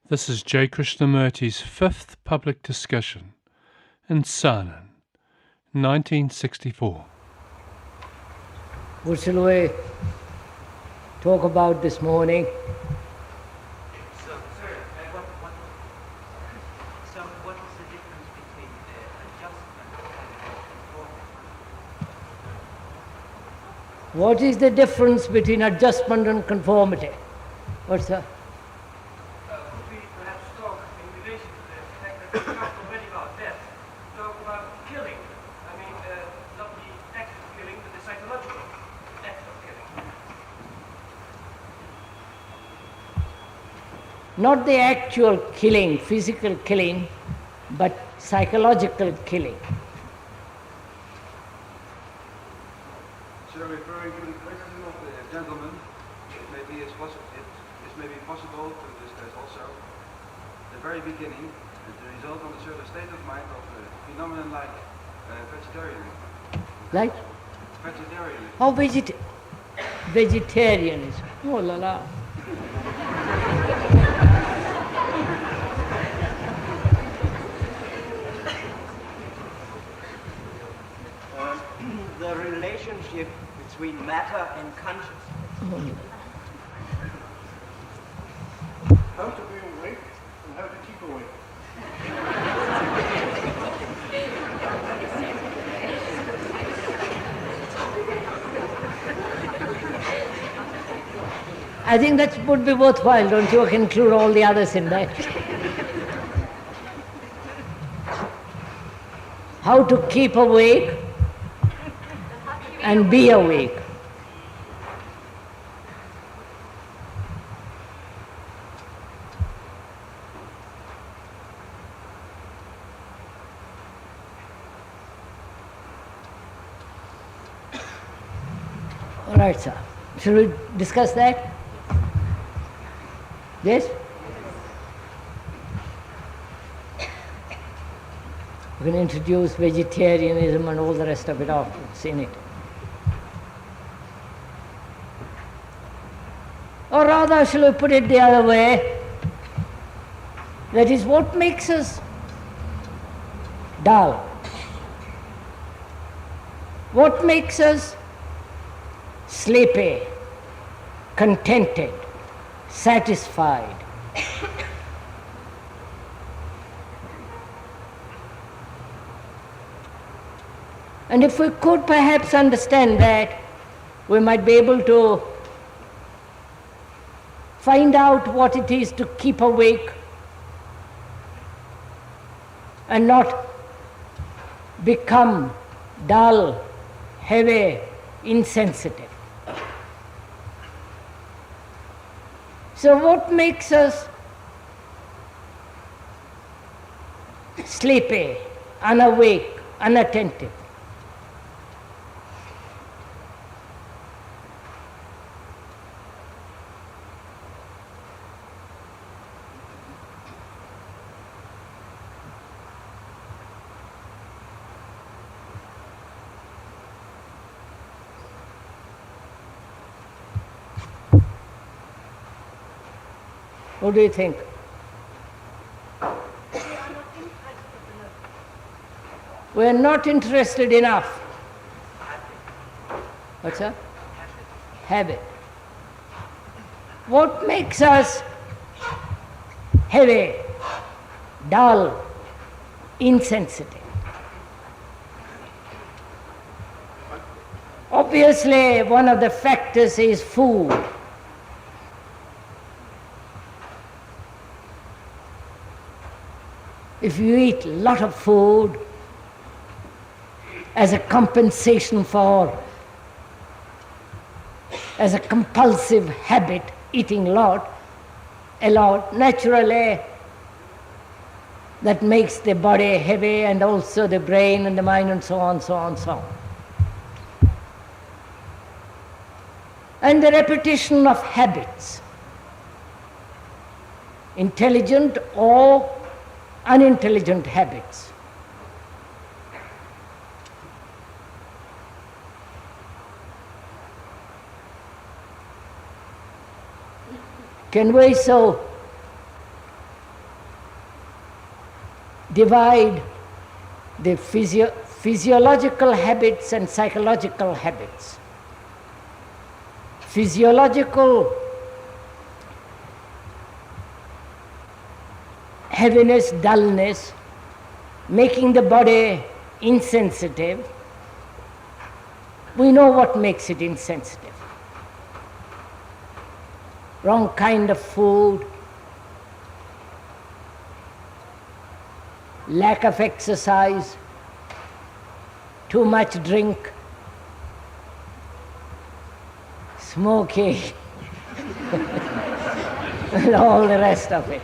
This is J. Krishnamurti's fifth public discussion in Saanen, 1964. What shall we talk about this morning? So, what is the difference between adjustment and conformity? What is the difference between adjustment and conformity? What's that? Could we perhaps talk in relation to the fact that we talked already about death, talk about killing? I mean, not the act of killing, but the psychological act of killing. Not the actual killing, physical killing, but psychological killing. So referring to the question of the gentleman, it may be possible to discuss also the very beginning, the result on a certain state of mind of a phenomenon like vegetarianism. Like? Vegetarianism. How vegetarianism? Oh la la. The relationship between matter and consciousness. How to be awake and how to keep awake. I think that would be worthwhile, don't you? I can include all the others in that. How to keep awake and be awake. All right, sir. Shall we discuss that? Yes? We can introduce vegetarianism and all the rest of it afterwards in it. Or rather, shall we put it the other way? That is, what makes us dull? What makes us sleepy, contented, satisfied? And if we could perhaps understand that, we might be able to find out what it is to keep awake and not become dull, heavy, insensitive. So what makes us sleepy, unawake, unattentive? What do you think? We are not interested enough. What's that? Habit. What makes us heavy, dull, insensitive? Obviously, one of the factors is food. If you eat a lot of food as a compensation for, as a compulsive habit, eating a lot, naturally that makes the body heavy and also the brain and the mind and so on, so on, so on. And the repetition of habits, intelligent or unintelligent habits. Can we so divide the physiological habits and psychological habits. Physiological heaviness, dullness, making the body insensitive. We know what makes it insensitive. Wrong kind of food, lack of exercise, too much drink, smoking, and all the rest of it.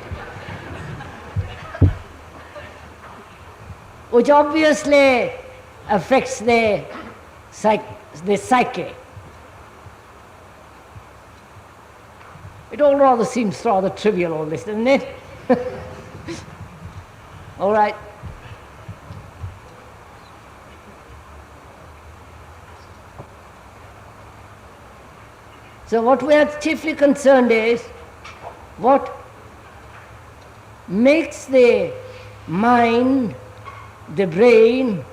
Which obviously affects the psyche. It all rather seems rather trivial, all this, doesn't it? All right. So what we are chiefly concerned is what makes the mind, the brain,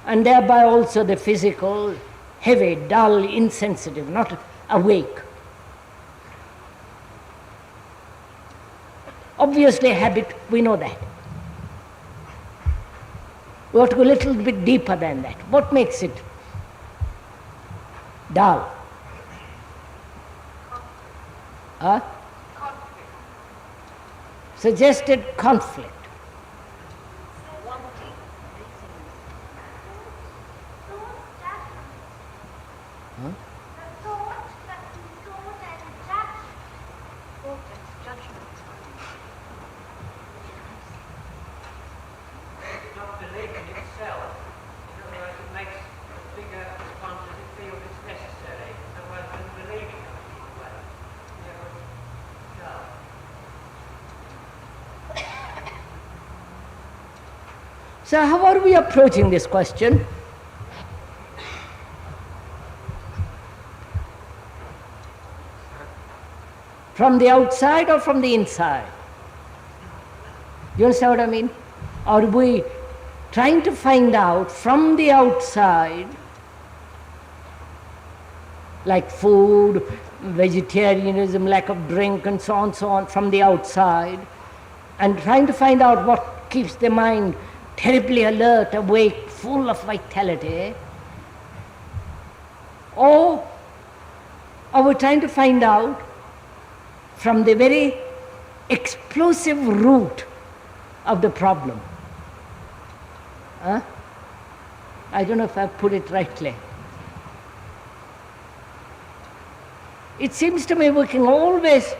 and thereby also the physical, heavy, dull, insensitive, not awake. Obviously habit, we know that. We have to go a little bit deeper than that. What makes it dull? Huh? Conflict. Suggested conflict. Wanting. Huh? The thought that we thought and judged. Thought and judgment. Not believing itself. In other words, it makes the figure respond as it feels it's necessary. Otherwise, than believing it. Well, dull. So how are we approaching this question? From the outside or from the inside? You understand what I mean? Are we trying to find out from the outside, like food, vegetarianism, lack of drink and so on, from the outside, and trying to find out what keeps the mind terribly alert, awake, full of vitality? Or are we trying to find out from the very explosive root of the problem? Huh? I don't know if I put it rightly. It seems to me we can always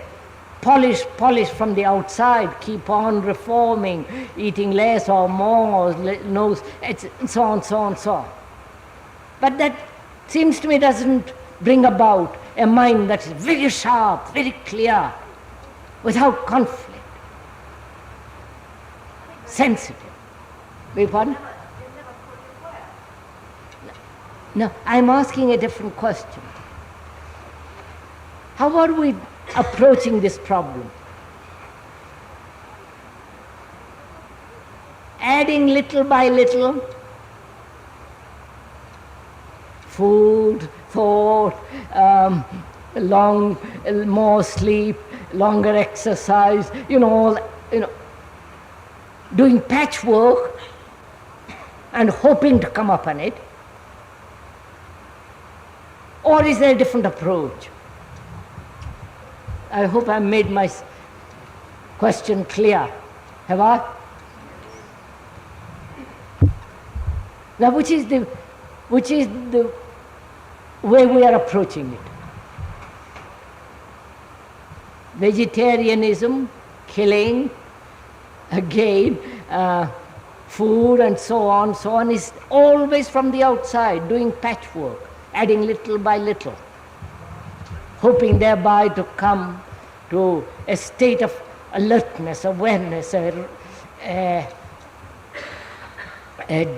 polish from the outside, keep on reforming, eating less or more, and so on. But that seems to me doesn't bring about a mind that's very sharp, very clear, without conflict, sensitive. Beg your pardon? No, I'm asking a different question. How are we approaching this problem? Adding little by little food, thought, more sleep, longer exercise, doing patchwork and hoping to come upon it? Or is there a different approach? I hope I made my question clear. Have I? Now, which is the way we are approaching it? Vegetarianism, killing, again, food and so on is always from the outside, doing patchwork, adding little by little, hoping thereby to come to a state of alertness, awareness, a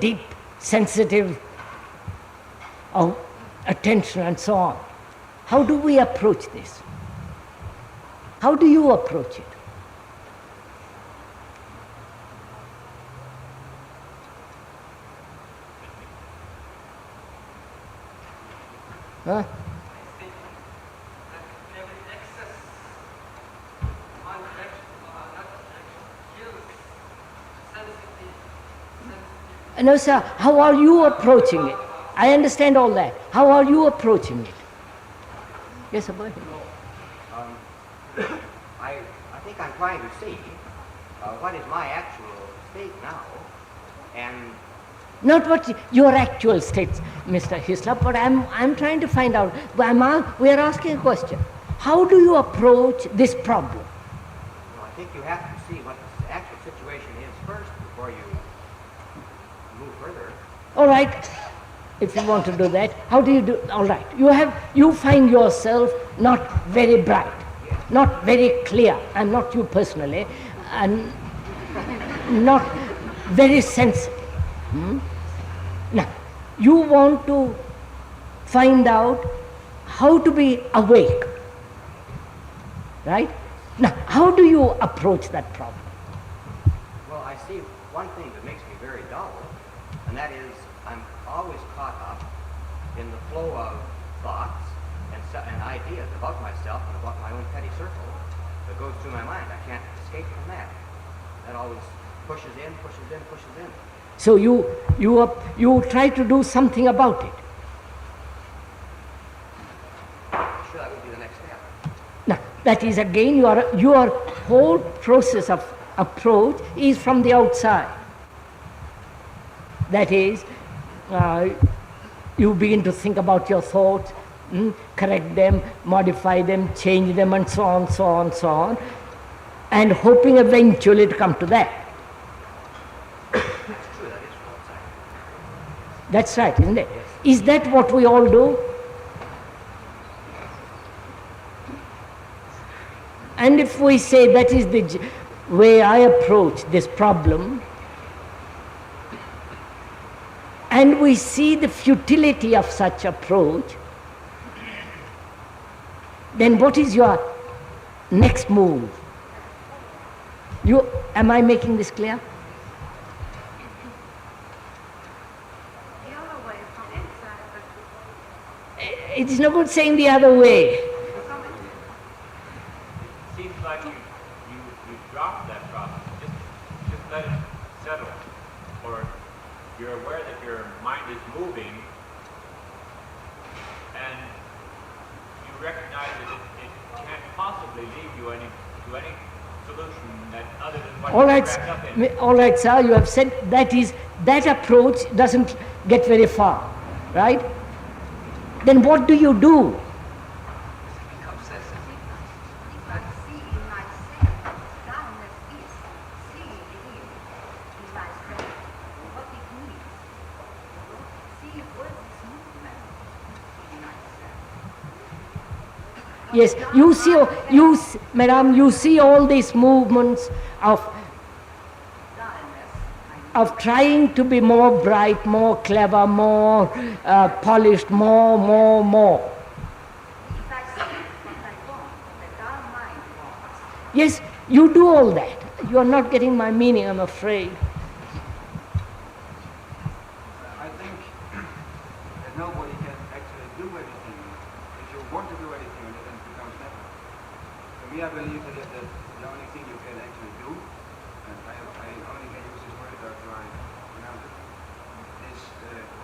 deep, sensitive attention and so on. How do we approach this? How do you approach it? Huh? No, sir, how are you approaching it? I understand all that. How are you approaching it? Yes, sir, go ahead. I think I'm trying to see what is my actual state now, and Not what your actual state, Mr. Hislop, but I'm trying to find out. We are asking a question. How do you approach this problem? I think you have to see what the actual situation is first before you move further. All right, if you want to do that, how do you do? All right, you find yourself not very bright, not very clear. I'm not you personally, and not very sensitive. Now, you want to find out how to be awake, right? Now, how do you approach that problem? Well, I see one thing that makes me very dull, and that is I'm always caught up in the flow of thoughts and ideas about myself and about my own petty circle that goes through my mind. I can't escape from that. That always pushes in, pushes in, pushes in. So you try to do something about it. Sure, that would be the next step. Now, that is again your whole process of approach is from the outside. That is, you begin to think about your thoughts, correct them, modify them, change them, and so on, so on, so on, and hoping eventually to come to that. That's right, isn't it? Is that what we all do? And if we say that is the way I approach this problem, and we see the futility of such approach, then what is your next move? Am I making this clear? The other way from inside of it. It is no good saying the other way. It seems like you dropped that problem. Just let it settle. Or you're aware that your mind is moving, and you recognize that it can't possibly lead you to any solution that other than what you're wrapped up in. All right, sir, you have said that approach doesn't get very far, right? Then what do you do? If I see in myself, dullness is, seeing it in myself, what it means. See what is movement in myself. Yes, madam, you see all these movements of trying to be more bright, more clever, more polished, more. If I see what I want, what the dull mind wants, Yes, you do all that. You are not getting my meaning, I'm afraid. I think that nobody can actually do anything. If you want to do anything, then it becomes never. For me, I believe that the only thing you can actually do, and I only can use this word to pronounce it, is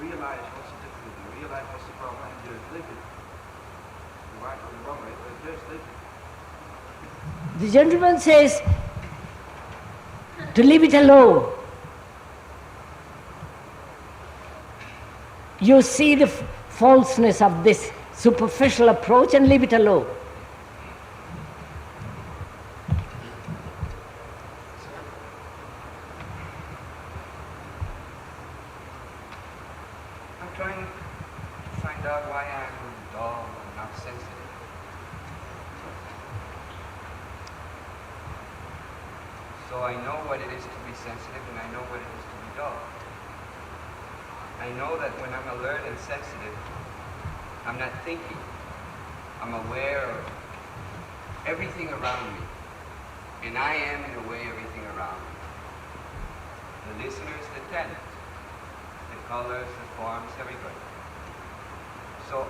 realize what's the difficulty, realize what's the problem, and just live it. The right or the wrong way, but just live it. The gentleman says to leave it alone. You see the falseness of this superficial approach and leave it alone. I'm trying to find out why I'm dull and not sensitive. So I know what it is to be sensitive and I know what it is to be dull. I know that when I'm alert and sensitive, I'm not thinking. I'm aware of everything around me. And I am, in a way, everything around me. The listener is the tenant. The colors, the forms, everybody. So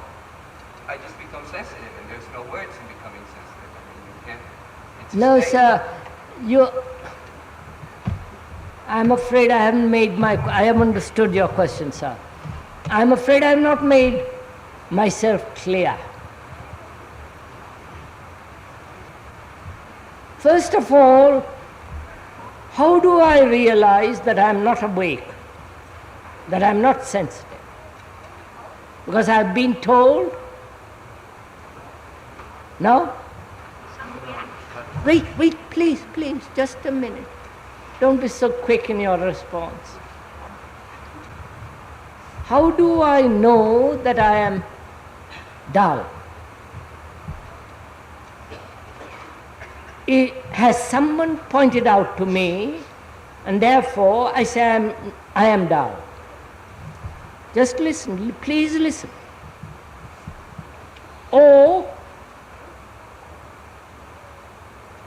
I just become sensitive, and there's no words in becoming sensitive. I mean, you can't. It's a No, state. sir. I'm afraid I haven't understood your question, sir. I'm afraid I have not made myself clear. First of all, how do I realize that I'm not awake, that I'm not sensitive? Because I've been told? No? Wait, please, just a minute. Don't be so quick in your response. How do I know that I am dull? Has someone pointed out to me, and therefore I say I am dull? Just listen, please listen. Or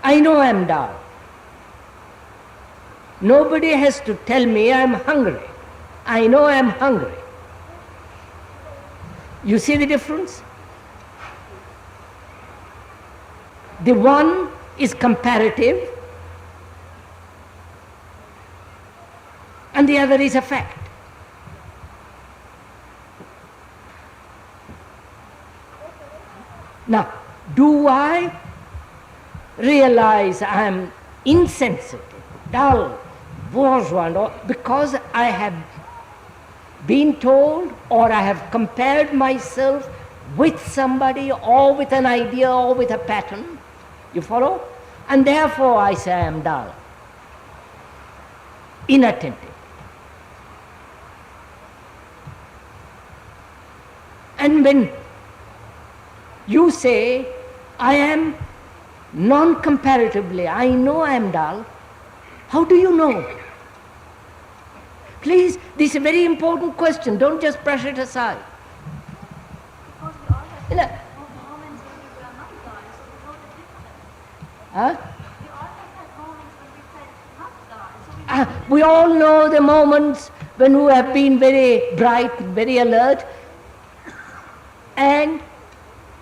I know I am dull. Nobody has to tell me I am hungry. I know I am hungry. You see the difference? The one is comparative and the other is a fact. Now, do I realize I am insensitive, dull, bourgeois, because I have been told or I have compared myself with somebody or with an idea or with a pattern? You follow? And therefore I say I am dull, inattentive. And when you say I am non-comparatively, I know I am dull, how do you know? Please, this is a very important question. Don't just brush it aside. Because we all have You know, moments when we are not dull, so we know the difference. huh? We all have moments when we felt not dull, so we know We all know the moments when we have been very bright, very alert, and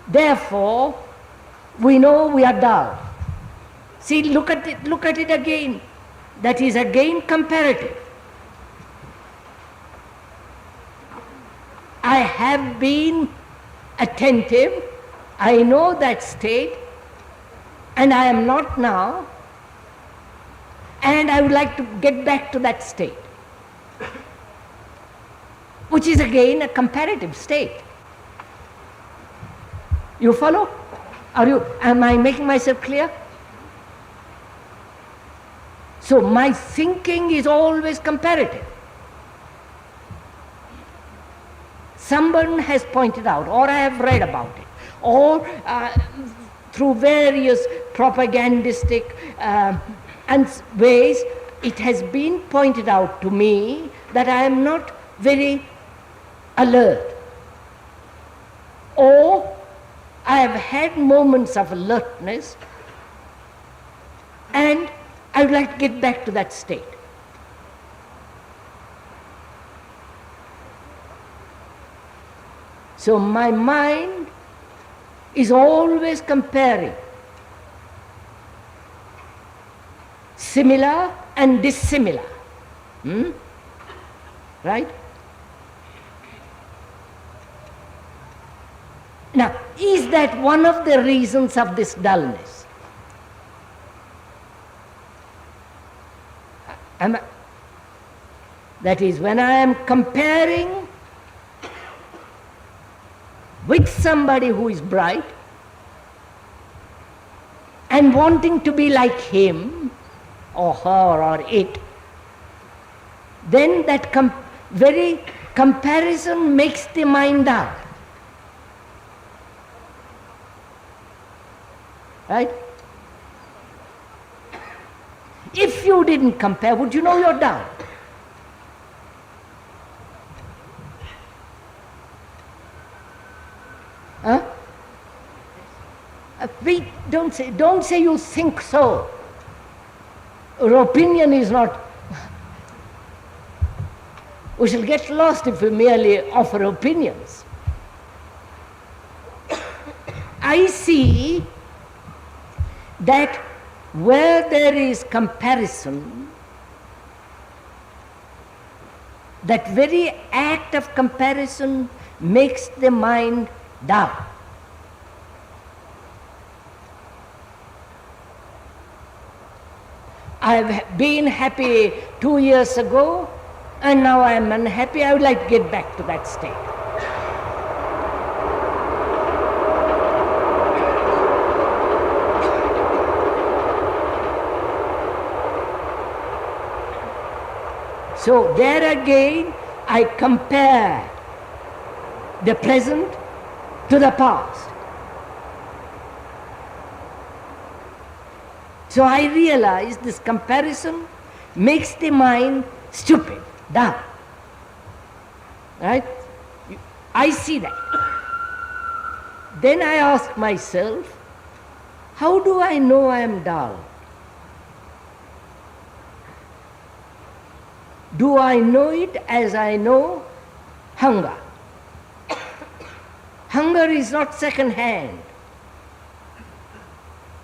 therefore we know we are dull. See, look at it again. That is again comparative. I have been attentive, I know that state, and I am not now, and I would like to get back to that state, which is again a comparative state. You follow? Am I making myself clear? So my thinking is always comparative. Someone has pointed out, or I have read about it, or through various propagandistic ways, it has been pointed out to me that I am not very alert. Or I have had moments of alertness and I would like to get back to that state. So my mind is always comparing similar and dissimilar. Right? Now, is that one of the reasons of this dullness? That is, when I am comparing with somebody who is bright and wanting to be like him or her or it, then that very comparison makes the mind dull. Right? If you didn't compare, would you know you're dull? Huh? Don't say you think so. Your opinion is not. We shall get lost if we merely offer opinions. I see that where there is comparison, that very act of comparison makes the mind dull. I've been happy 2 years ago, and now I'm unhappy. I would like to get back to that state. So there again, I compare the present to the past. So I realize this comparison makes the mind stupid, dull. Right? I see that. Then I ask myself, how do I know I am dull? Do I know it as I know hunger? Hunger is not second hand.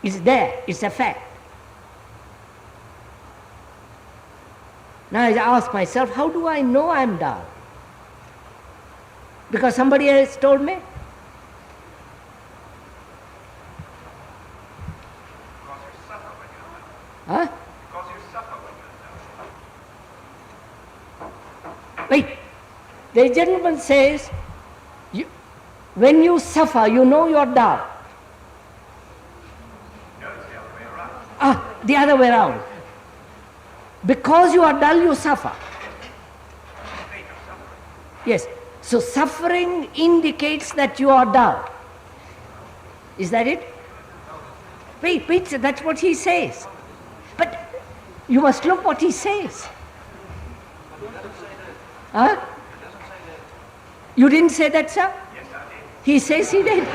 It's there, it's a fact. Now I ask myself, how do I know I'm dull? Because somebody else told me? Because you suffer when you're dull. Huh? Because you suffer when you're dull. Wait, the gentleman says, when you suffer, you know you're dull. No, it's the other way around. Ah, the other way around. Because you are dull, you suffer. State of suffering. Yes. So suffering indicates that you are dull. Is that it? Wait, that's what he says. But you must look what he says. Huh? You didn't say that, sir? Yes, I did. He says he did.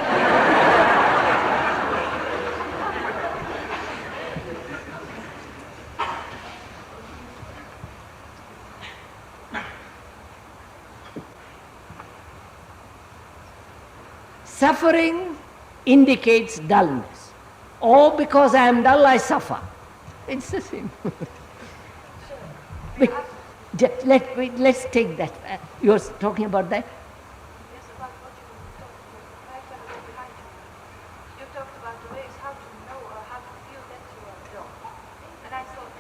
Suffering indicates dullness. Or because I am dull, I suffer. It's the same. Wait, let's take that. You're talking about that? Yes, about what you talked about. I fell a bit behind you. You talked about the ways how to know or how to feel that you are dull. And I thought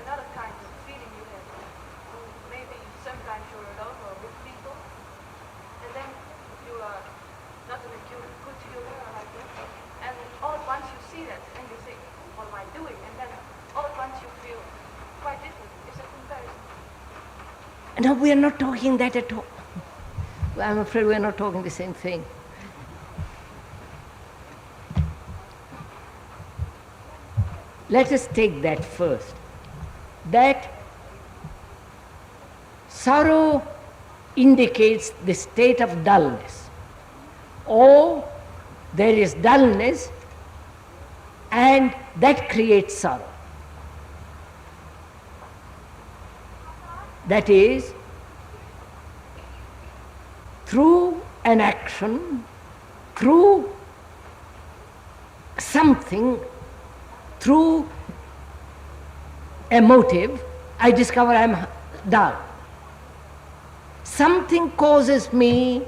another kind of feeling you have. Maybe sometimes you're alone or with people, and then you are not in a good humor or like that. And all at once you see that and you think, what am I doing? And then all at once you feel quite different. It's a comparison. No, we are not talking that at all. I'm afraid we are not talking the same thing. Let us take that first. That sorrow indicates the state of dullness. Or there is dullness and that creates sorrow. That is, through an action, through something, through a motive, I discover I am dull. Something causes me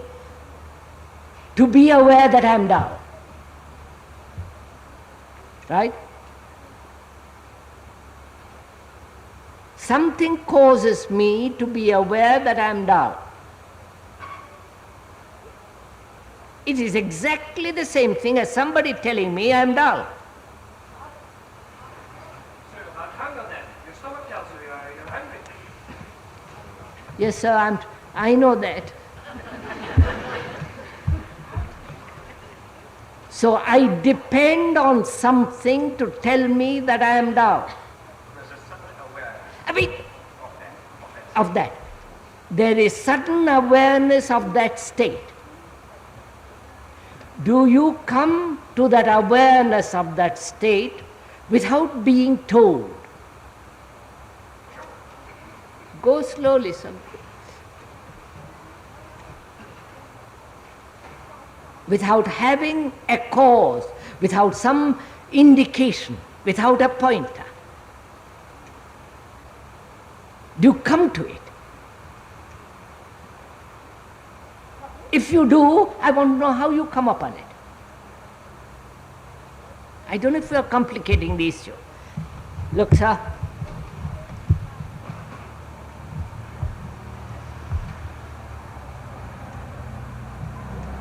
to be aware that I am dull. Right? Something causes me to be aware that I am dull. It is exactly the same thing as somebody telling me I am dull. So about hunger then. Your stomach tells you you're hungry. Yes, sir, I know that. So I depend on something to tell me that I am dull. There's a sudden awareness I mean, of that. There is sudden awareness of that state. Do you come to that awareness of that state without being told? Go slowly, son. without having a cause, without some indication, without a pointer? Do you come to it? If you do, I want to know how you come upon it. I don't know if you are complicating the issue. Look, sir.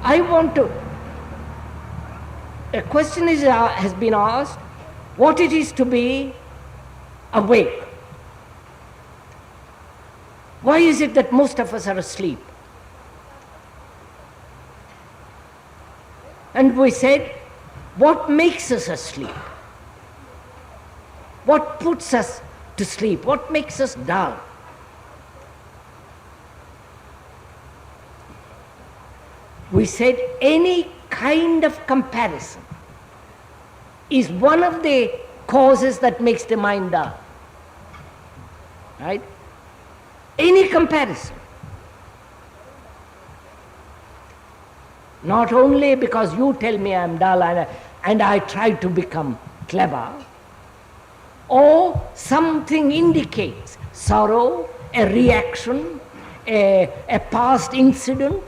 I want to. A question has been asked, what it is to be awake. Why is it that most of us are asleep? And we said, what makes us asleep? What puts us to sleep? What makes us dull? We said any kind of comparison is one of the causes that makes the mind dull. Right? Any comparison. Not only because you tell me I am dull and I try to become clever, or something indicates sorrow, a reaction, a past incident,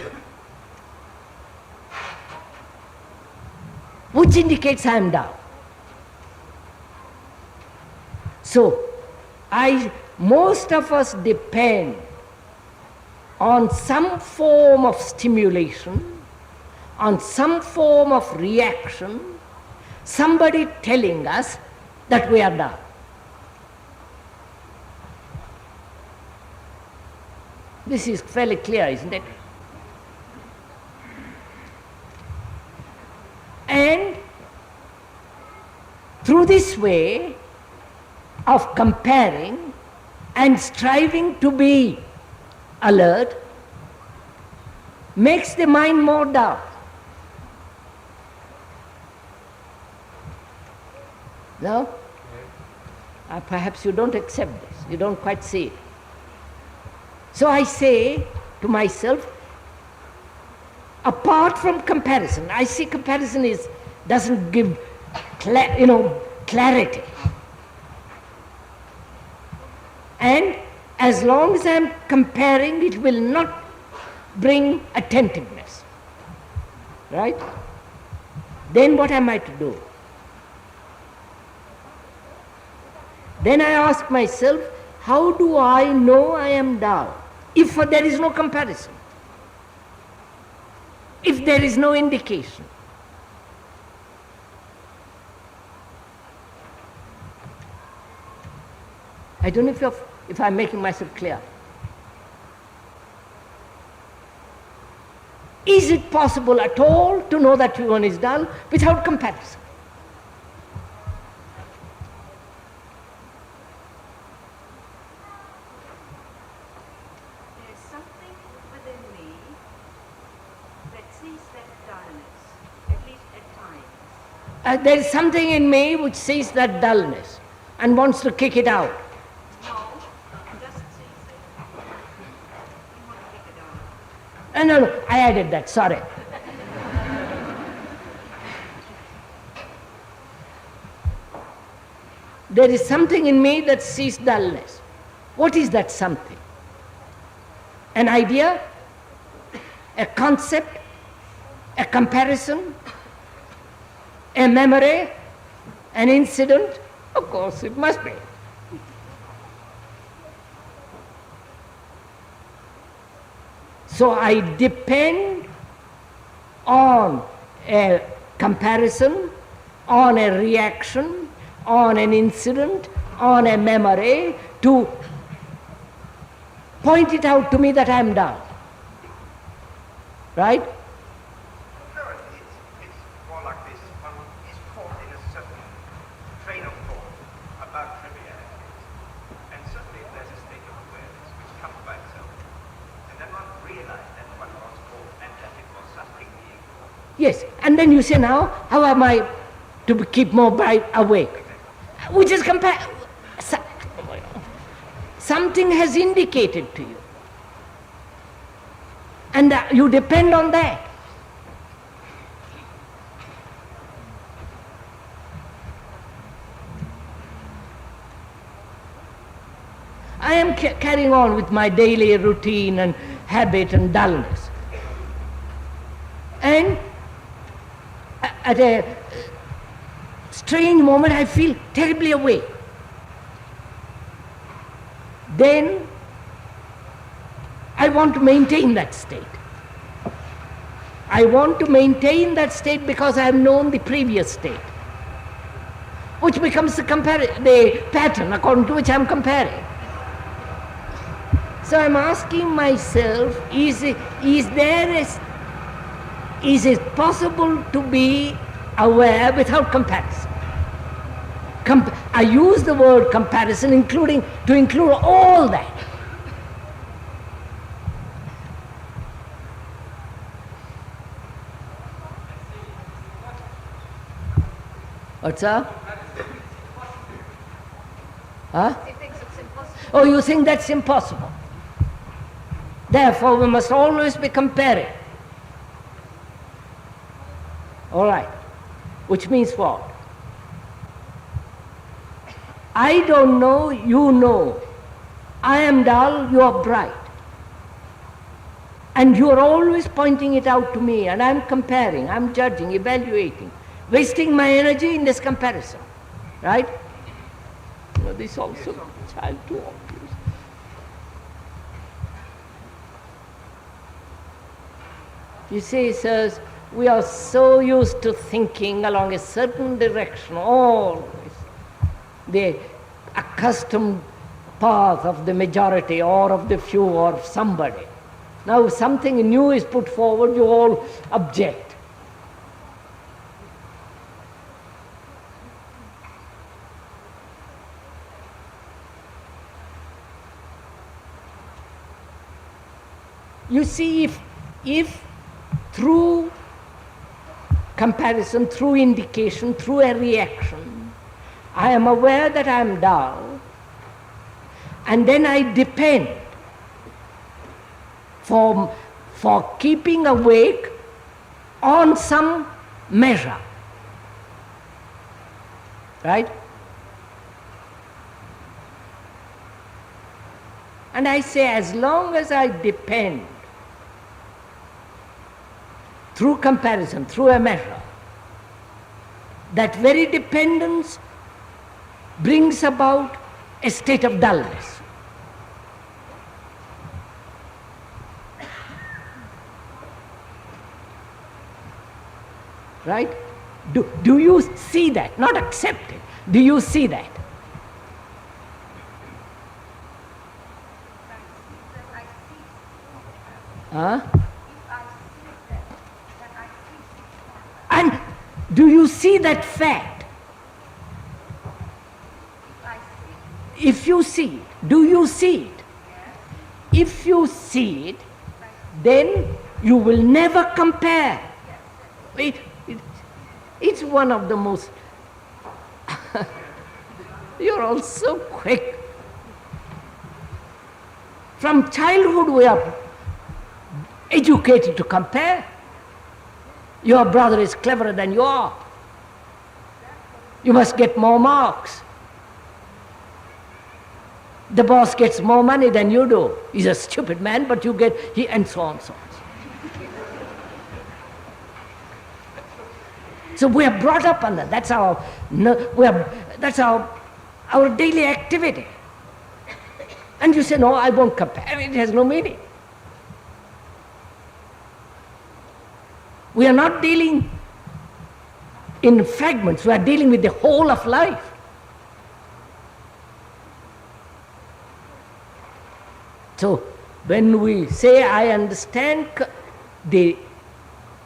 which indicates I am dull. So, most of us depend on some form of stimulation, on some form of reaction, somebody telling us that we are dull. This is fairly clear, isn't it? And through this way of comparing and striving to be alert makes the mind more dull. No? Perhaps you don't accept this, you don't quite see it. So I say to myself, apart from comparison, I see comparison doesn't give clarity. And as long as I am comparing, it will not bring attentiveness. Right? Then what am I to do? Then I ask myself, how do I know I am dull? If there is no comparison, if there is no indication. I don't know if I'm making myself clear. Is it possible at all to know that one is dull without comparison? There's something within me that sees that dullness, at least at times. There is something in me which sees that dullness and wants to kick it out. No, just sees it. You want to kick it out. No, I added that, sorry. There is something in me that sees dullness. What is that something? An idea? A concept? A comparison? A memory? An incident? Of course, it must be. So I depend on a comparison, on a reaction, on an incident, on a memory to point it out to me that I am dull. Right? No, it's more like this. One is caught in a certain train of thought about trivialities. And certainly there's a state of awareness which comes by itself. And then one realized that one was caught and that it was something being caught. Yes, and then you say now, how am I to keep more awake? Which is something has indicated to you. And you depend on that. I am carrying on with my daily routine and habit and dullness. And at a strange moment I feel terribly awake. Then I want to maintain that state. I want to maintain that state because I have known the previous state, which becomes the pattern according to which I am comparing. So I am asking myself, is it possible to be aware without comparison? I use the word comparison to include all that. What's up? Huh? He thinks it's impossible. Oh, you think that's impossible? Therefore, we must always be comparing. All right. Which means what? I don't know, you know. I am dull, you are bright. And you are always pointing it out to me, and I am comparing, I am judging, evaluating, wasting my energy in this comparison. Right? You know, this also child too obvious. You see, sirs, we are so used to thinking along a certain direction, always. The accustomed path of the majority or of the few or of somebody. Now if something new is put forward, you all object. You see, if through comparison, through indication, through a reaction, I am aware that I am dull, and then I depend for keeping awake on some measure. Right? And I say, as long as I depend through comparison, through a measure, that very dependence brings about a state of dullness. Right? Do you see that? Not accept it. Do you see that? Huh? And do you see that fact? If you see it, do you see it? If you see it, then you will never compare. It's one of the most... You're all so quick. From childhood we are educated to compare. Your brother is cleverer than you are. You must get more marks. The boss gets more money than you do. He's a stupid man, but you get, and so on, so on. So we are brought up on that. That's our daily activity. And you say, no, I won't compare. It has no meaning. We are not dealing in fragments. We are dealing with the whole of life. So when we say I understand the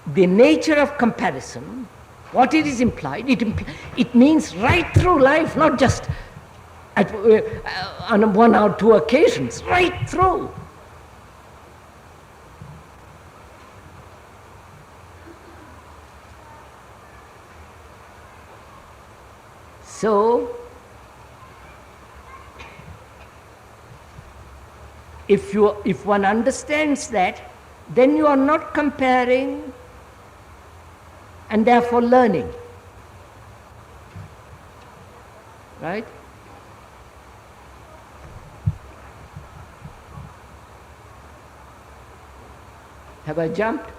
nature of comparison, what it is implied, it means right through life, not just on one or two occasions, right through. So, if one understands that, then you are not comparing and therefore learning. Right? Have I jumped?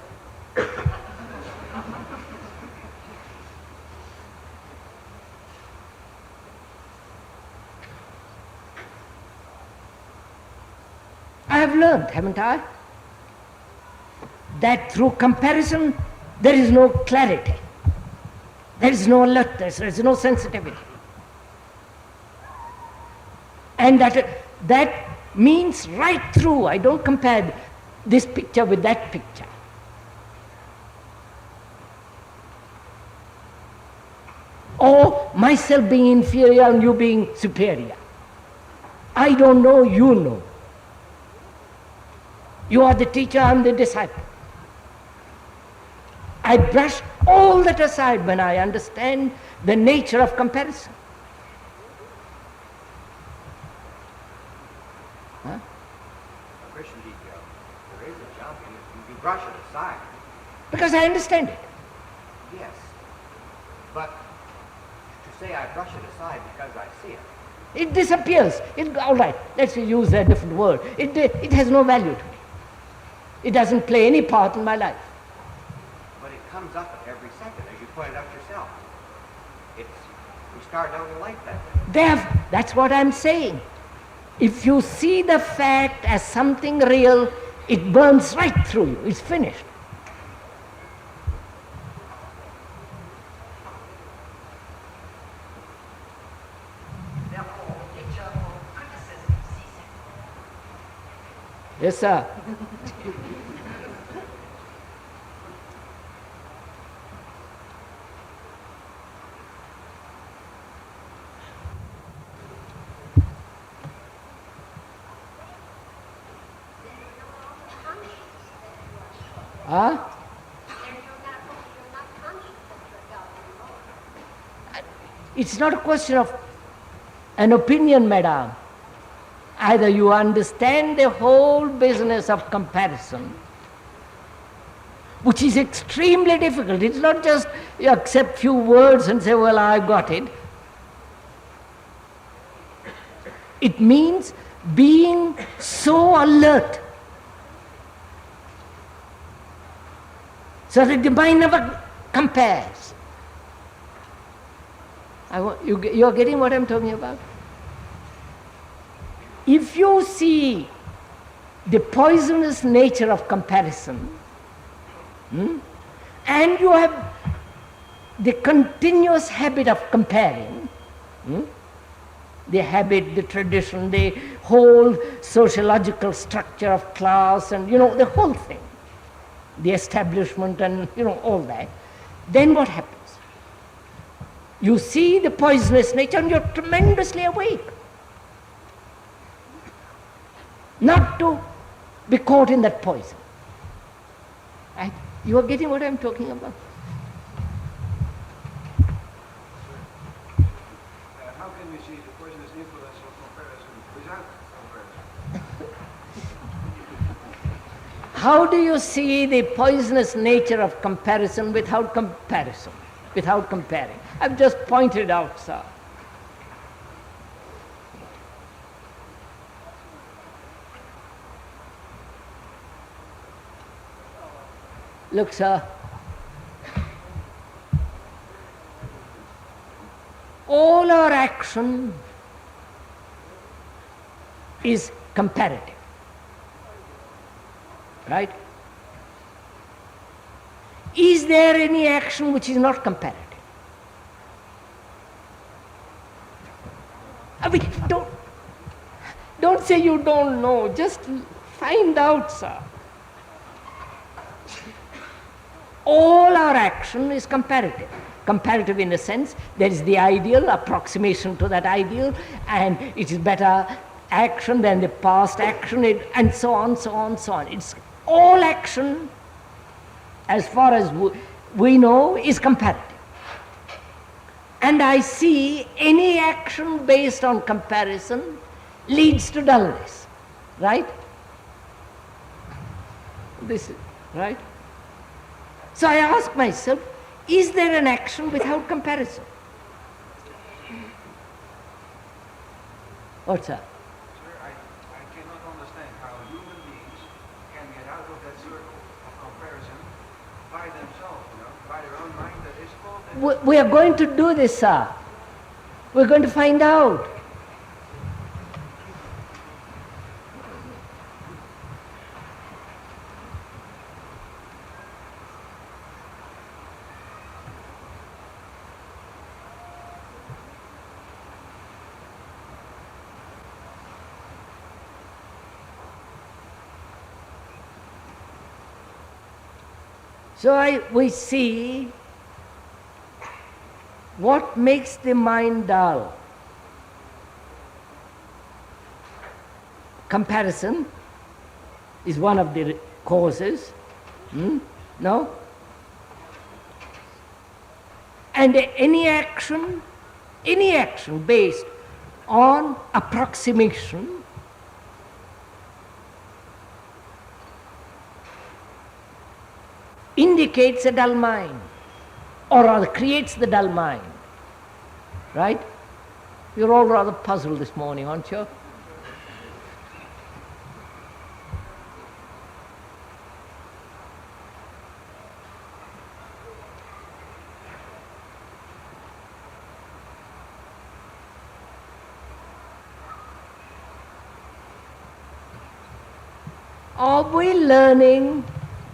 I have learned, haven't I, that through comparison there is no clarity, there is no alertness, there is no sensitivity. And that means right through. I don't compare this picture with that picture. Or myself being inferior and you being superior. I don't know, you know. You are the teacher, I am the disciple. I brush all that aside when I understand the nature of comparison. Christian, there is a jump in it. You brush it aside. Because I understand it. Yes. But to say I brush it aside because I see it. It disappears. All right, let's use a different word. It has no value to me. It doesn't play any part in my life. But it comes up at every second, as you pointed out yourself. We start out in life that way. That's what I'm saying. If you see the fact as something real, it burns right through you. It's finished. Therefore, nature of criticism ceases. Yes, sir. Huh? It's not a question of an opinion, madam. Either you understand the whole business of comparison, which is extremely difficult. It's not just you accept few words and say, well, I've got it. It means being so alert so that the mind never compares. You're getting what I'm talking about? If you see the poisonous nature of comparison, and you have the continuous habit of comparing, the habit, the tradition, the whole sociological structure of class and, the whole thing, the establishment and, all that, then what happens? You see the poisonous nature and you're tremendously awake. Not to be caught in that poison. Right? You are getting what I'm talking about? How can we see the poisonous influence of comparison without comparison? How do you see the poisonous nature of comparison without comparison, without comparing? I've just pointed out, sir. Look, sir, all our action is comparative, right? Is there any action which is not comparative? I mean, don't say you don't know, just find out, sir. All our action is comparative. Comparative in a sense, there is the ideal, approximation to that ideal, and it is better action than the past action, and so on, so on, so on. It's all action, as far as we know, is comparative. And I see any action based on comparison leads to dullness, right? This is, right? So I ask myself, is there an action without comparison? What's that? Sir, I cannot understand how human beings can get out of that circle of by themselves, by their own mind that is called. We are going to do this, sir. We're going to find out. So we see what makes the mind dull. Comparison is one of the causes. No? And any action based on approximation indicates a dull mind, or rather creates the dull mind. Right? You're all rather puzzled this morning, aren't you? Are we learning,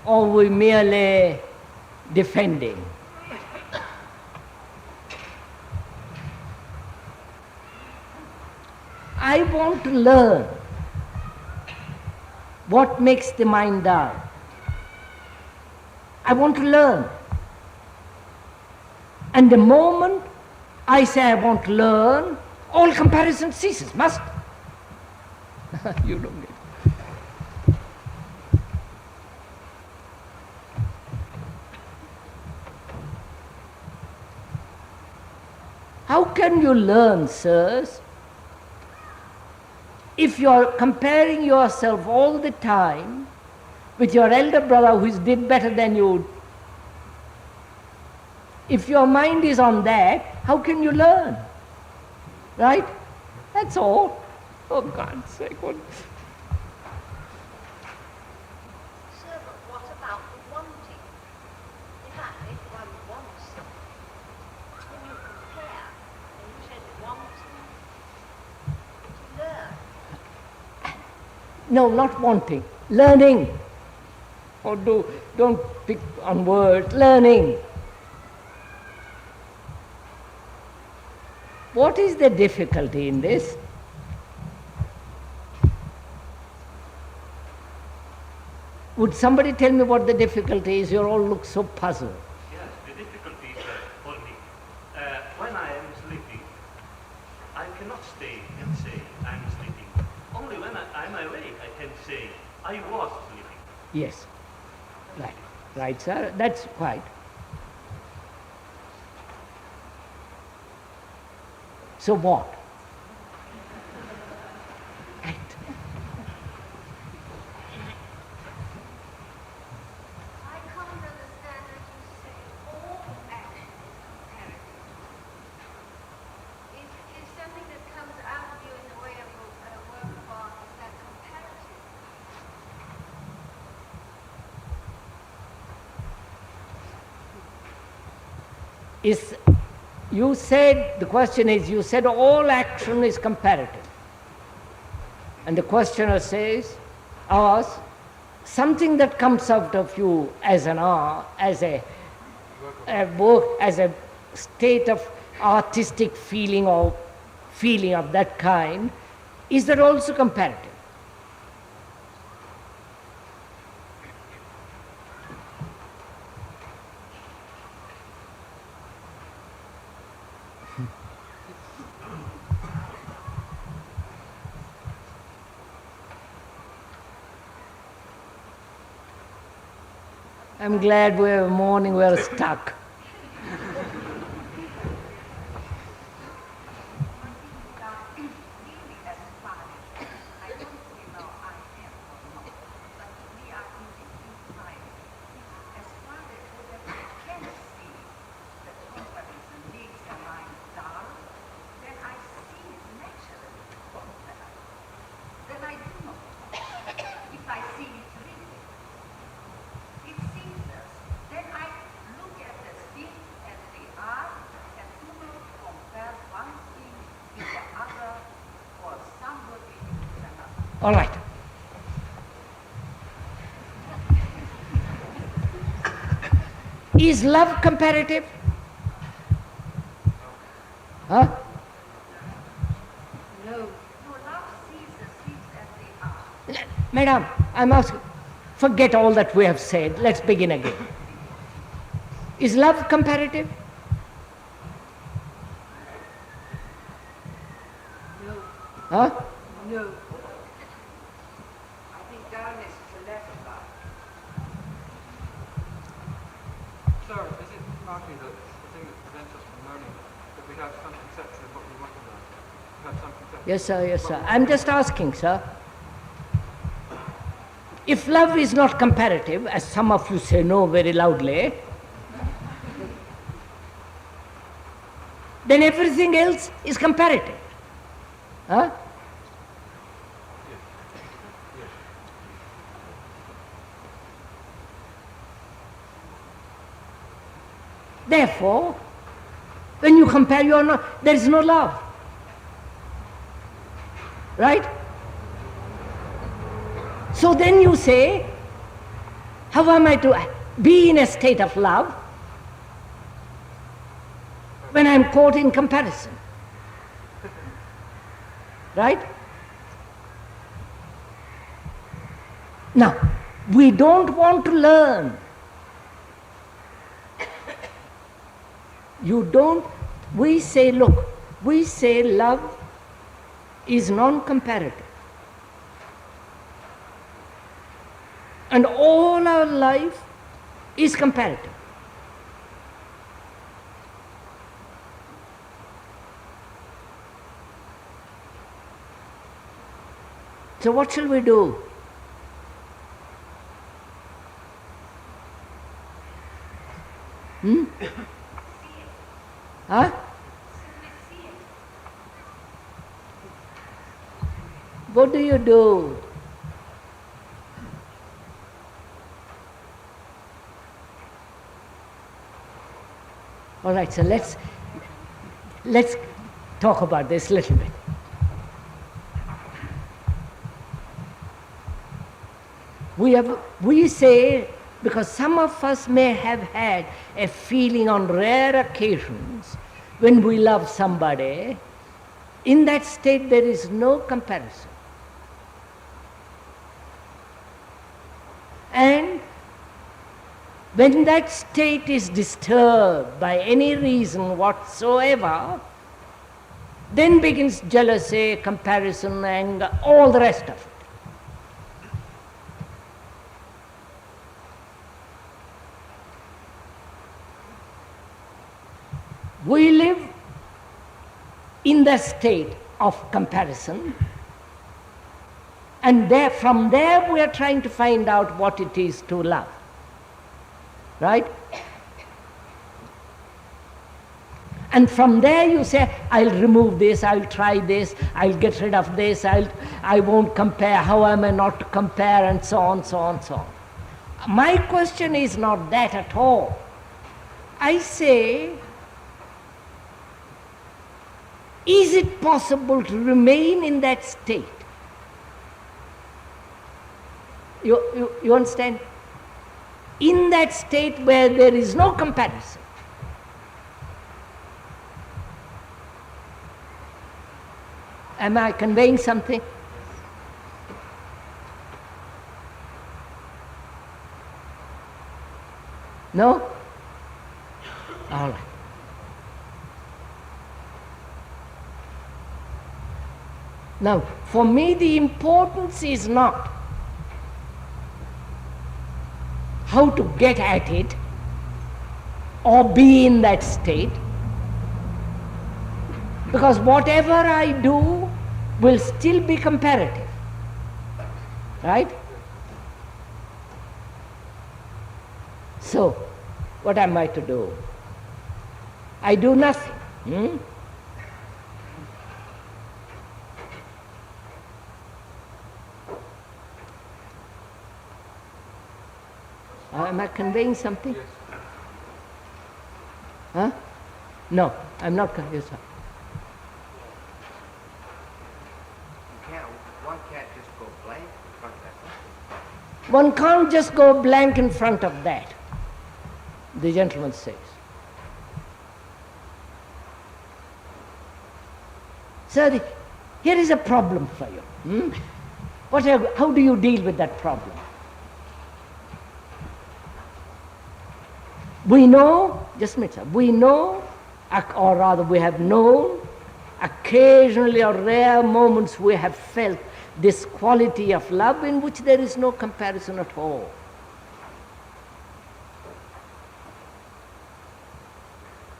or are we merely defending? I want to learn what makes the mind dull. I want to learn. And the moment I say I want to learn, all comparison ceases, must. You don't get it. How can you learn, sirs, if you are comparing yourself all the time with your elder brother who did better than you? If your mind is on that, how can you learn? Right? That's all. Oh, God's sake. What? Sir, but what about the wanting? In fact, if one wants something, when you compare, and you said wanting to learn. No, not wanting. Learning. Or don't pick on words. Learning. What is the difficulty in this? Would somebody tell me what the difficulty is? You all look so puzzled. Yes, the difficulty is for me. When I am sleeping, I cannot stay and say I'm sleeping. Only when I'm awake, I can say I was sleeping. Yes. Right. Right, sir. That's right. So what? Right. I can't understand that you say all action is comparative. Is something that comes out of you in the way of a work of art, is that comparative? The question is, you said all action is comparative. And the questioner says, something that comes out of you as an art, as a work, as a state of artistic feeling or feeling of that kind, is that also comparative? I'm glad we're morning we're stuck. If I see it really, it seems then I All right. Is love comparative? Huh? No. No, love sees the things as they are. Madam, I'm asking, forget all that we have said. Let's begin again. Is love comparative? No. Huh? No. I think dullness is a less about. Sir, is it partly the thing that prevents us from learning that we have some conception of what we want to learn? We have some conception. Yes, sir, yes, sir. I'm just asking, sir. If love is not comparative, as some of you say no very loudly, then everything else is comparative. Huh? Therefore, when you compare, you are not, there is no love. Right? So then you say, how am I to be in a state of love when I am caught in comparison? Right? Now, we don't want to learn. You don't, we say, look, we say love is non-comparative. And all our life is comparative. So what shall we do? Huh? What do you do? All right, so let's talk about this a little bit. We say, because some of us may have had a feeling on rare occasions when we love somebody, in that state there is no comparison. And when that state is disturbed by any reason whatsoever, then begins jealousy, comparison, anger, all the rest of it. We live in the state of comparison, and from there we are trying to find out what it is to love. Right? And from there you say, I'll remove this, I'll try this, I'll get rid of this, I won't compare, how am I not to compare, and so on, so on, so on. My question is not that at all. I say, is it possible to remain in that state? You understand? In that state where there is no comparison. Am I conveying something? No? All right. Now, for me the importance is not how to get at it or be in that state, because whatever I do will still be comparative. Right? So, what am I to do? I do nothing. Am I conveying something? Yes. Huh? No, I'm not conveying something. One can't just go blank in front of that question. One can't just go blank in front of that, the gentleman says. So here is a problem for you. How do you deal with that problem? We know, just a minute, sir, we know, or rather we have known, occasionally or rare moments we have felt this quality of love in which there is no comparison at all.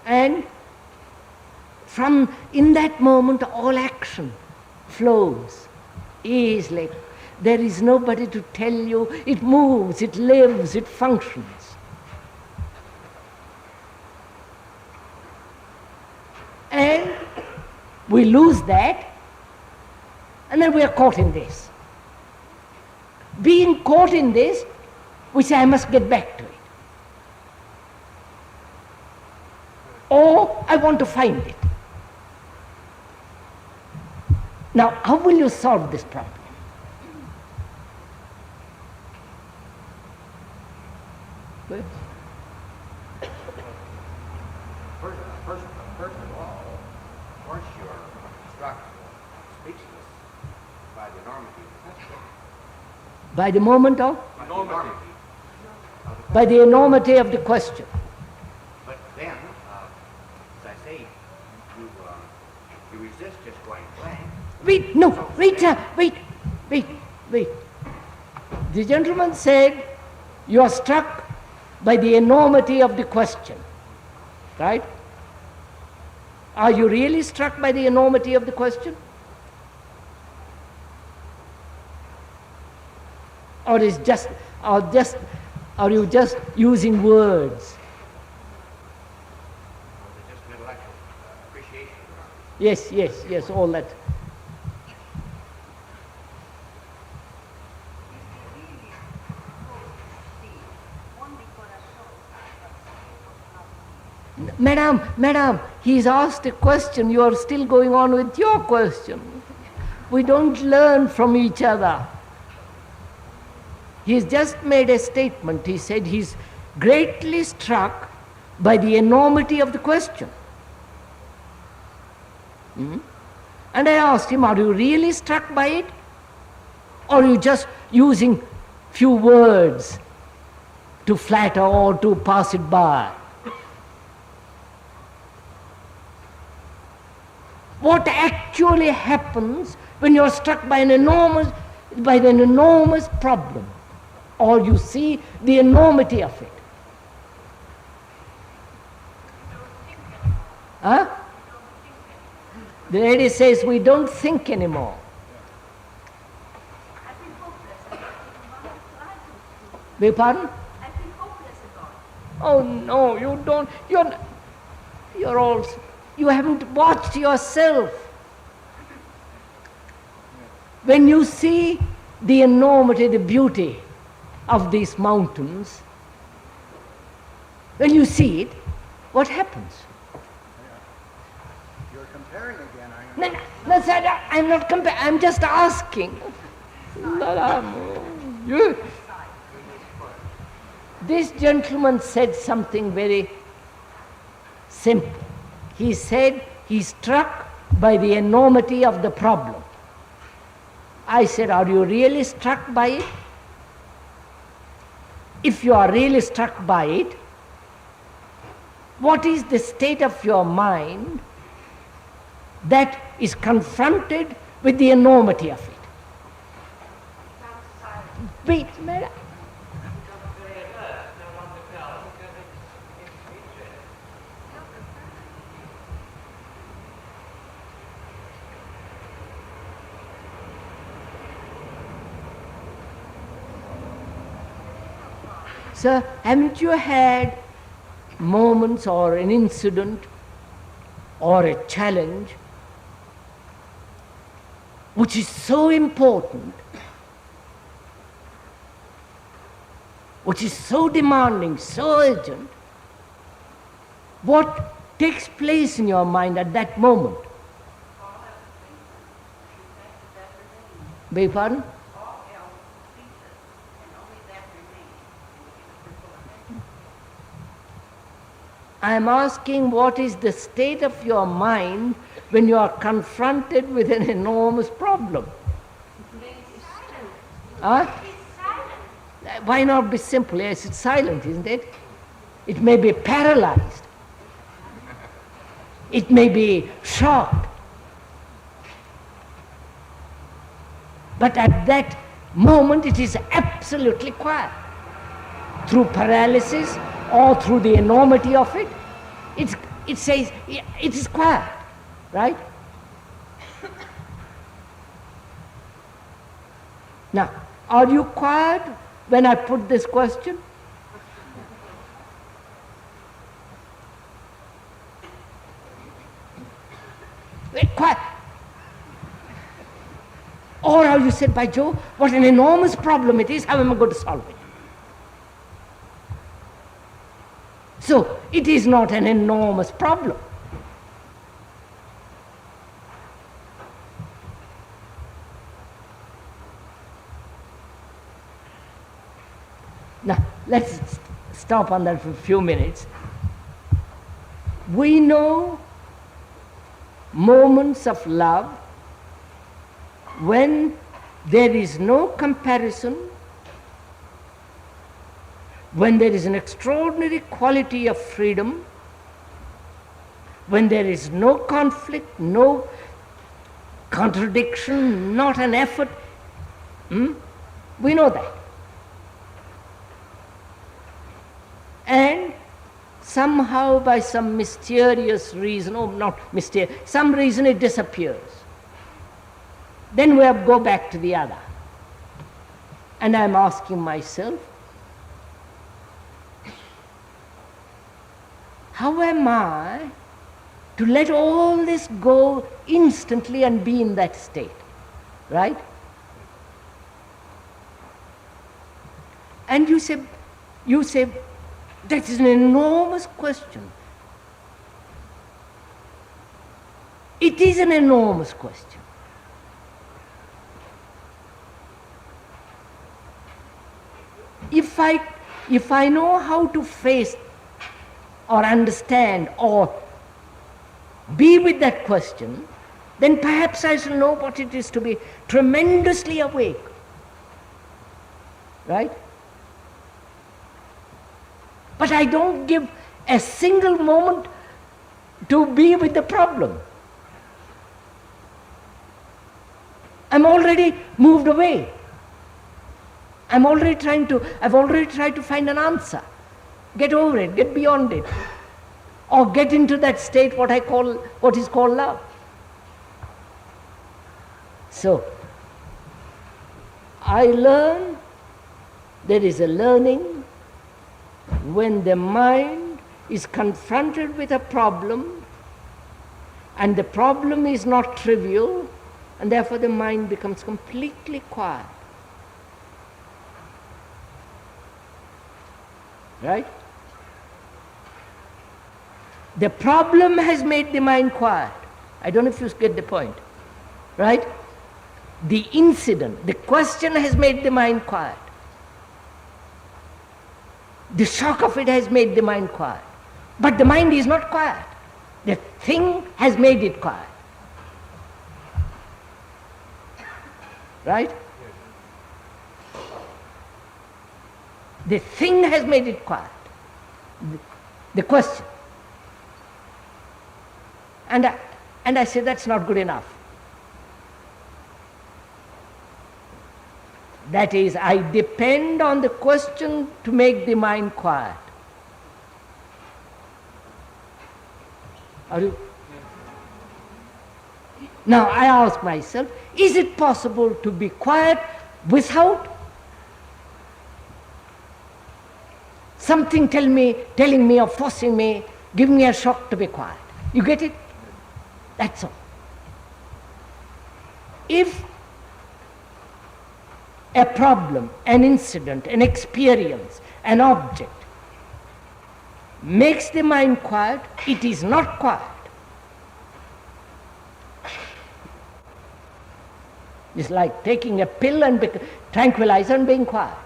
And in that moment all action flows easily. There is nobody to tell you, it moves, it lives, it functions. And we lose that, and then we are caught in this. Being caught in this, we say, I must get back to it. Or I want to find it. Now, how will you solve this problem? Well, First of all, of course you're struck speechless by the enormity of the question. by the moment of? By the enormity. By the enormity of the question. But then, as I say, you resist just going blank. Wait, no, wait, sir, wait. The gentleman said, you are struck by the enormity of the question, right? Are you really struck by the enormity of the question? Or are you just using words? Just an intellectual appreciation. Yes, all that. Madam, he's asked a question, you are still going on with your question. We don't learn from each other. He's just made a statement. He said he's greatly struck by the enormity of the question. And I asked him, are you really struck by it? Or are you just using few words to flatter or to pass it by? What actually happens when you're struck by an enormous problem, or you see the enormity of it? Huh? The lady says we don't think anymore. I feel hopeless about it. Beg pardon? I feel hopeless about it. Oh no, you don't. You haven't watched yourself. When you see the enormity, the beauty of these mountains, when you see it, what happens? You're comparing again, are you? No, sir, I'm not comparing, I'm just asking. This gentleman said something very simple. He said he's struck by the enormity of the problem. I said, are you really struck by it? If you are really struck by it, what is the state of your mind that is confronted with the enormity of it? Wait, madam. Sir, haven't you had moments or an incident or a challenge which is so important, which is so demanding, so urgent? What takes place in your mind at that moment? Beg your pardon? All else ceases, and only that remains in the universal attention. I am asking what is the state of your mind when you are confronted with an enormous problem? Huh? Why not be simple? Yes, it's silent, isn't it? It may be paralyzed. It may be shocked. But at that moment it is absolutely quiet. Through paralysis or through the enormity of it, it says it is quiet, right? Now, are you quiet when I put this question? Quiet. Or how you said, by Jove, what an enormous problem it is, how am I going to solve it? So, it is not an enormous problem. Now, let's stop on that for a few minutes. We know moments of love when there is no comparison, when there is an extraordinary quality of freedom, when there is no conflict, no contradiction, not an effort. We know that. And somehow by some mysterious reason, some reason it disappears. Then we have to go back to the other. And I'm asking myself, how am I to let all this go instantly and be in that state? Right? And you say, that is an enormous question. It is an enormous question. If I know how to face or understand or be with that question, then perhaps I shall know what it is to be tremendously awake. Right? But I don't give a single moment to be with the problem. I'm already moved away. I've already tried to find an answer. Get over it, get beyond it. Or get into that state what is called love. So, I learn, there is a learning when the mind is confronted with a problem and the problem is not trivial, and therefore the mind becomes completely quiet. Right? The problem has made the mind quiet. I don't know if you get the point. Right? The incident, the question has made the mind quiet. The shock of it has made the mind quiet. But the mind is not quiet. The thing has made it quiet. Right? The thing has made it quiet. The question. And I say that's not good enough. That is, I depend on the question to make the mind quiet. Are you? Now I ask myself, is it possible to be quiet without something telling me or forcing me, giving me a shock to be quiet? You get it? That's all. If a problem, an incident, an experience, an object makes the mind quiet, it is not quiet. It's like taking a pill and tranquilizer and being quiet.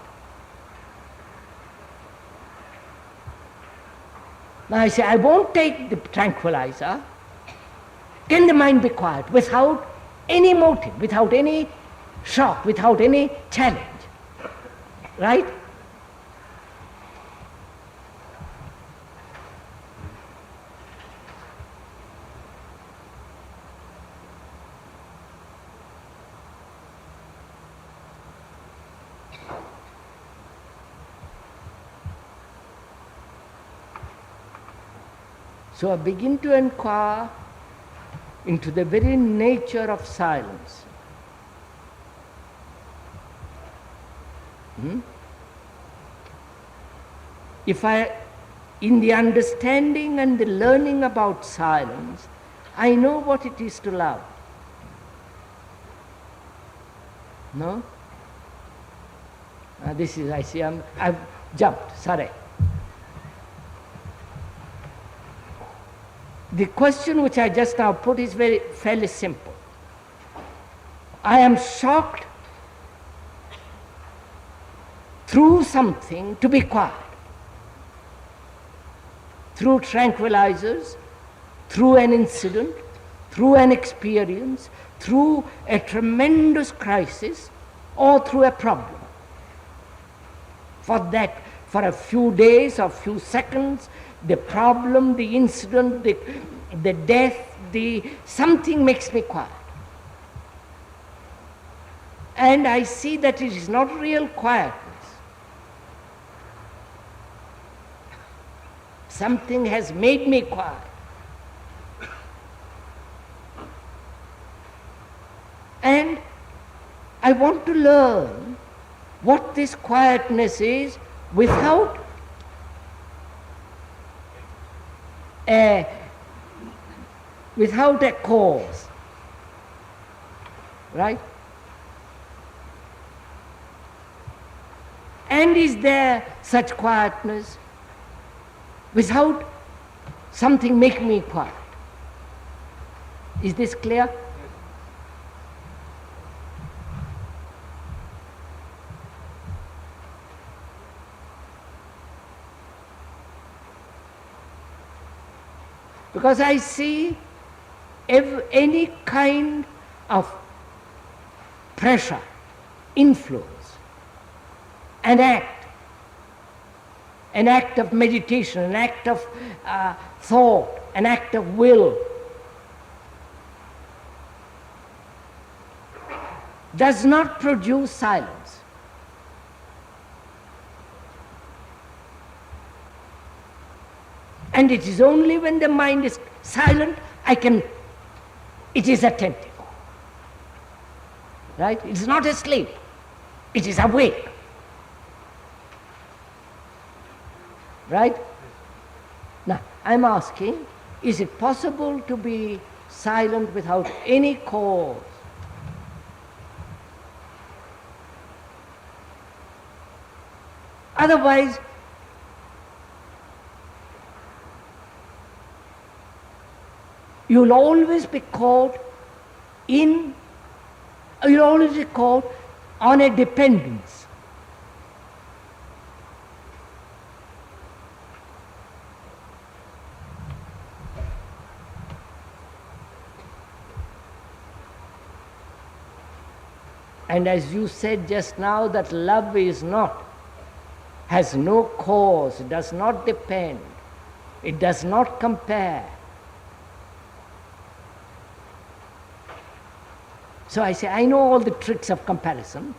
Now I say, I won't take the tranquilizer. Can the mind be quiet without any motive, without any shock, without any challenge? Right? So I begin to inquire into the very nature of silence. If in the understanding and the learning about silence, I know what it is to love. No? This is, I see, I've jumped, sorry. The question which I just now put is fairly simple. I am shocked through something to be quiet. Through tranquilizers, through an incident, through an experience, through a tremendous crisis, or through a problem. For a few days or few seconds, the problem, the incident, the death, something makes me quiet. And I see that it is not real quietness. Something has made me quiet. And I want to learn what this quietness is without a cause, right? And is there such quietness without something making me quiet? Is this clear? Because I see any kind of pressure, influence, an act of meditation, an act of thought, an act of will, does not produce silence. And it is only when the mind is silent, it is attentive. Right? It is not asleep. It is awake. Right? Now, I'm asking, is it possible to be silent without any cause? Otherwise, you'll always be caught on a dependence. And as you said just now, that love has no cause, it does not depend, it does not compare. So I say, I know all the tricks of comparison.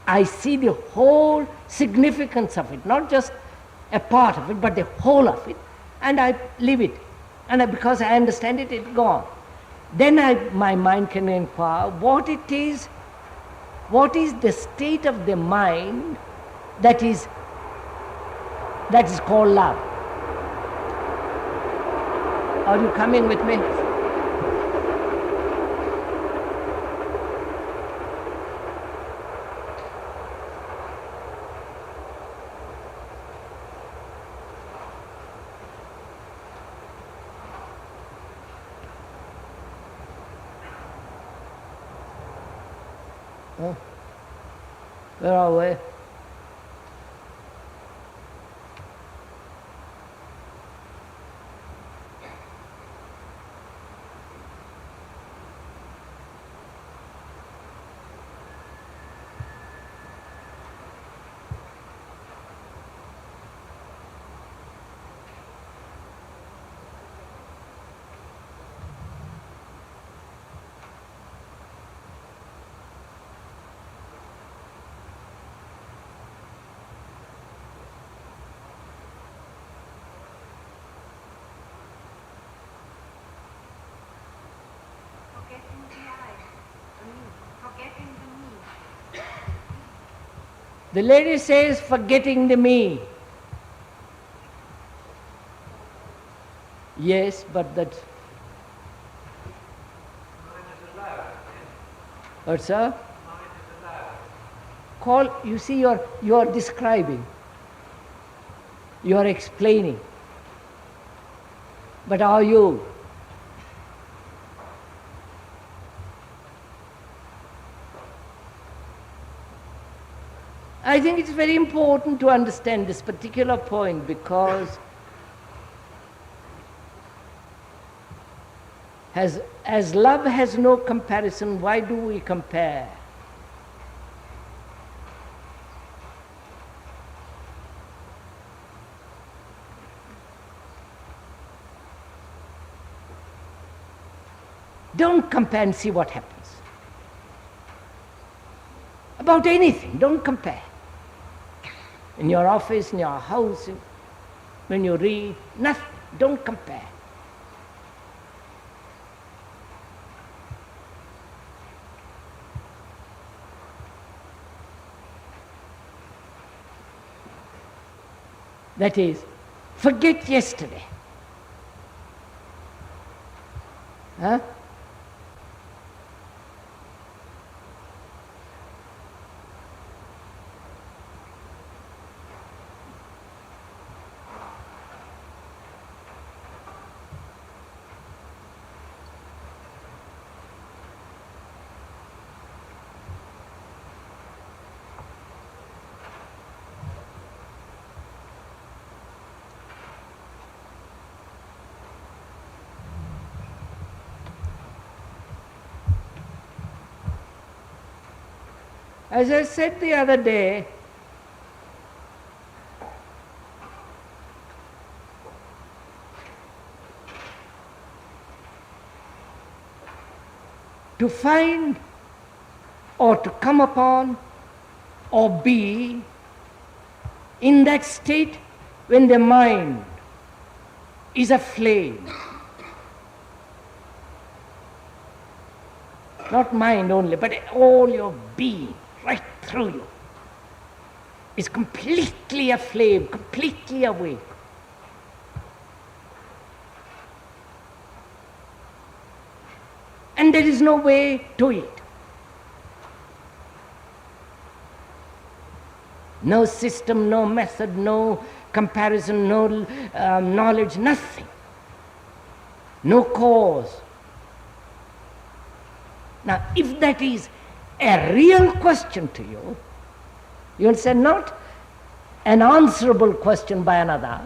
I see the whole significance of it, not just a part of it, but the whole of it, and I leave it. And because I understand it, it's gone. Then my mind can inquire what is the state of the mind that is called love. Are you coming with me? Huh? Where are we? Forgetting the me. Forgetting the me. The lady says, forgetting the me. Yes, but that. What, sir? Call, you see, you're describing, you're explaining. But are you? I think it's very important to understand this particular point, because as love has no comparison, why do we compare? Don't compare and see what happens. About anything, don't compare. In your office, in your house, when you read, nothing, don't compare. That is, forget yesterday. Huh? As I said the other day, to find or to come upon or be in that state when the mind is a flame. Not mind only, but all your being, right through you, is completely aflame, completely awake. And there is no way to it. No system, no method, no comparison, no knowledge, nothing. No cause. Now, if that is a real question to you, you will say not an answerable question by another,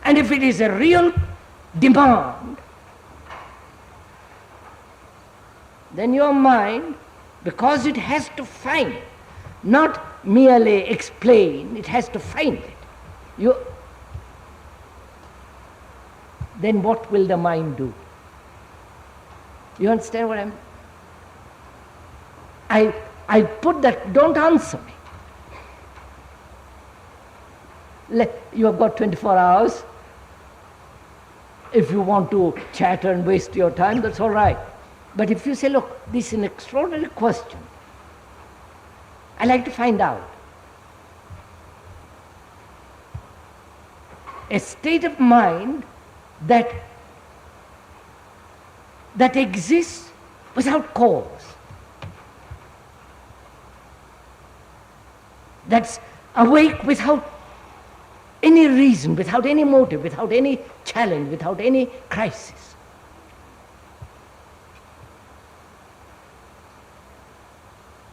and if it is a real demand, then your mind, because it has to find, not merely explain, it has to find it. Then what will the mind do? You understand what I put that, don't answer me. You have got 24 hours. If you want to chatter and waste your time, that's all right. But if you say, look, this is an extraordinary question, I like to find out. A state of mind that exists without cause. That's awake without any reason, without any motive, without any challenge, without any crisis.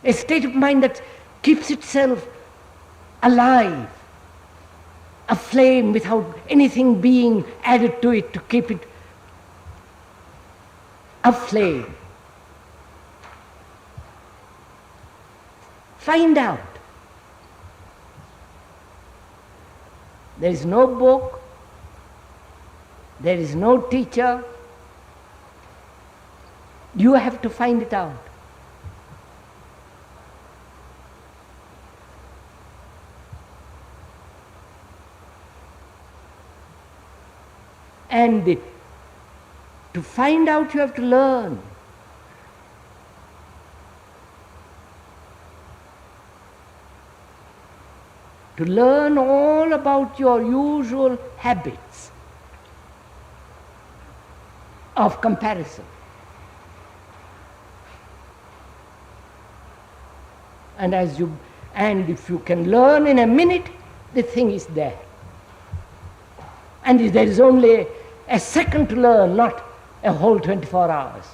a state of mind that keeps itself alive, a flame without anything being added to it to keep it aflame. Find out. There is no book, there is no teacher. You have to find it out. And to find out, you have to learn. To learn all about your usual habits of comparison. And if you can learn in a minute, the thing is there. And there is only a second to learn, not a whole 24 hours.